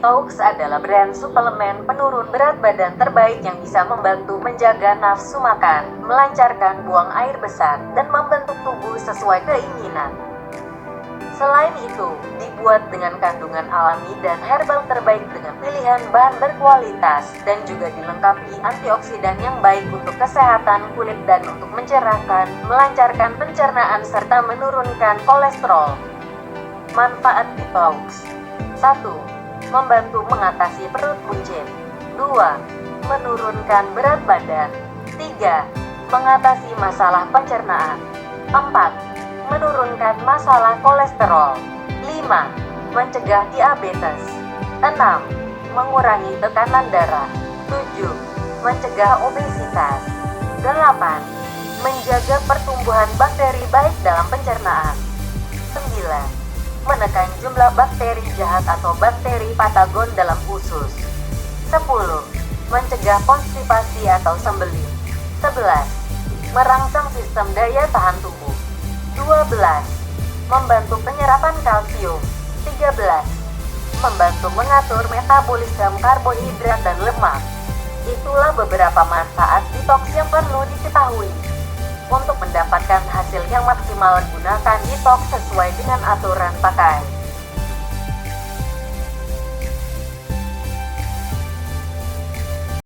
Detox adalah brand suplemen penurun berat badan terbaik yang bisa membantu menjaga nafsu makan, melancarkan buang air besar, dan membentuk tubuh sesuai keinginan. Selain itu, dibuat dengan kandungan alami dan herbal terbaik dengan pilihan bahan berkualitas, dan juga dilengkapi antioksidan yang baik untuk kesehatan kulit dan untuk mencerahkan, melancarkan pencernaan serta menurunkan kolesterol. Manfaat detox: 1. Membantu mengatasi perut buncit. 2. Menurunkan berat badan. 3. Mengatasi masalah pencernaan. 4. Menurunkan masalah kolesterol. 5. Mencegah diabetes. 6. Mengurangi tekanan darah. 7. Mencegah obesitas. 8. Menjaga pertumbuhan bakteri baik dalam pencernaan. 9. Menekan jumlah bakteri jahat atau bakteri patagon dalam usus. 10. Mencegah konstipasi atau sembelit. 11. Merangsang sistem daya tahan tubuh. 12. Membantu penyerapan kalsium. 13. Membantu mengatur metabolisme karbohidrat dan lemak. Itulah beberapa manfaat detox yang perlu diketahui. Untuk mendapatkan hasil yang maksimal, gunakan detox sesuai dengan aturan pakai.